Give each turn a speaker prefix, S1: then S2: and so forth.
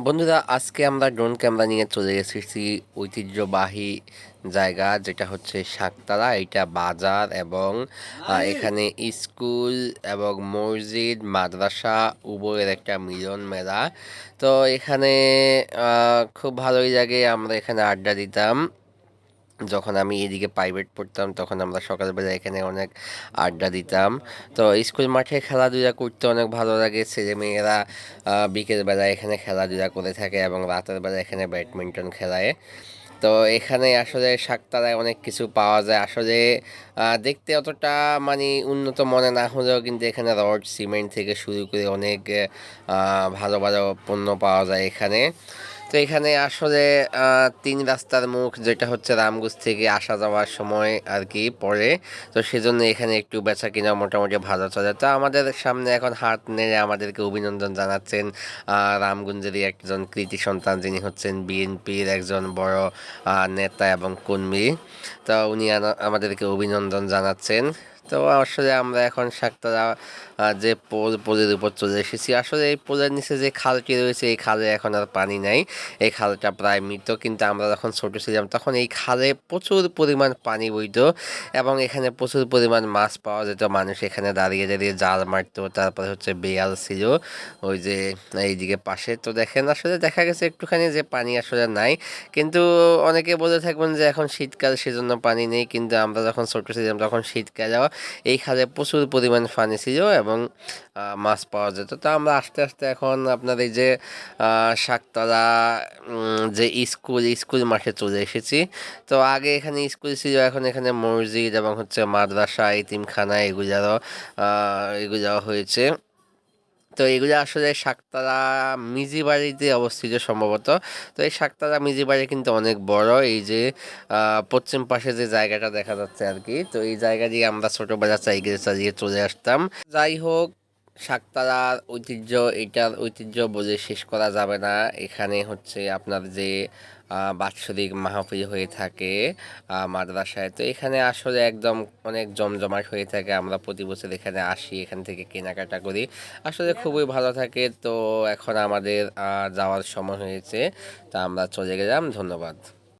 S1: বন্ধুরা, আজকে আমরা ড্রোন ক্যামেরা নিয়ে চলে এসেছি ঐতিহ্যবাহী জায়গা, যেটা হচ্ছে শাকতলা। এটা বাজার এবং এখানে স্কুল এবং মসজিদ, মাদ্রাসা উভয়ের একটা মিলন মেলা। তো এখানে খুব ভালোই লাগে। আমরা এখানে আড্ডা দিতাম যখন আমি এদিকে প্রাইভেট পড়তাম, তখন আমরা সকালবেলা এখানে অনেক আড্ডা দিতাম। তো স্কুল মাঠে খেলাধুলা করতে অনেক ভালো লাগে। ছেলেমেয়েরা বিকেলবেলা এখানে খেলাধুলা করে থাকে এবং রাতের বেলা এখানে ব্যাডমিন্টন খেলায়। তো এখানে আসলে শাকতারায় অনেক কিছু পাওয়া যায়। আসলে দেখতে অতটা মানে উন্নত মনে না হলেও কিন্তু এখানে রড সিমেন্ট থেকে শুরু করে অনেক ভালো ভালো পণ্য পাওয়া যায় এখানে। তো এখানে আসলে তিন রাস্তার মুখ, যেটা হচ্ছে রামগঞ্জ থেকে আসা যাওয়ার সময় আর কি পড়ে। তো সেজন্য এখানে একটু বেচা কিনা মোটামুটি ভালো চলে। তো আমাদের সামনে এখন হাত নেড়ে আমাদেরকে অভিনন্দন জানাচ্ছেন রামগঞ্জেরই একজন কৃতি সন্তান, যিনি হচ্ছেন বিএনপির একজন বড় নেতা এবং কর্মী। তো উনি আমাদেরকে অভিনন্দন জানাচ্ছেন। তো আসলে আমরা এখন শাকতারা যে পোলের উপর চলে এসেছি। আসলে এই পোলের নিচে যে খালটি রয়েছে, এই খালে এখন আর পানি নাই। এই খালটা প্রায় মৃত, কিন্তু আমরা যখন ছোট ছিলাম তখন এই খালে প্রচুর পরিমাণ পানি বইতো এবং এখানে প্রচুর পরিমাণ মাছ পাওয়া যেত। মানুষ এখানে দাঁড়িয়ে দাঁড়িয়ে জাল মারতো। তারপরে হচ্ছে বেয়াল ছিল ওই যে এইদিকে পাশে। তো দেখেন, আসলে দেখা গেছে একটুখানি যে পানি আসলে নাই, কিন্তু অনেকে বলে থাকবেন যে এখন শীতকাল সেজন্য পানি নেই, কিন্তু আমরা যখন ছোট ছিলাম তখন শীতকালেও এই খালে প্রচুর পরিমাণ পানি ছিল এবং মাছ পাওয়া যেত। তো আমরা আস্তে আস্তে এখন আপনার এই যে শাকতলা যে স্কুল মাঠে চলে এসেছি। তো আগে এখানে স্কুল ছিল, এখন এখানে মসজিদ এবং হচ্ছে মাদ্রাসা, এতিমখানা এগুলো হয়েছে। তো এগুলো আসলে শাকতারা মিজি বাড়িতে অবস্থিত সম্ভবত। তো এই শাকতারা মিজি বাড়ি কিন্তু অনেক বড়। এই যে পশ্চিম পাশে যে জায়গাটা দেখা যাচ্ছে আর কি, তো এই জায়গা দিয়ে আমরা ছোটবেলা সাইকেল চালিয়ে চলে আসতাম। যাই হোক, শাকতারার ঐতিহ্য, এটার ঐতিহ্য বলে শেষ করা যাবে না। এখানে হচ্ছে আপনার যে বাৎসরিক মাহফিল হয়ে থাকে মাদ্রাসায়, তো এখানে আসলে একদম অনেক জমজমাট হয়ে থাকে। আমরা প্রতি বছর এখানে আসি, এখান থেকে কেনাকাটা করি। আসলে খুবই ভালো থাকে। তো এখন আমাদের যাওয়ার সময় হয়েছে, তা আমরা চলে গেলাম। ধন্যবাদ।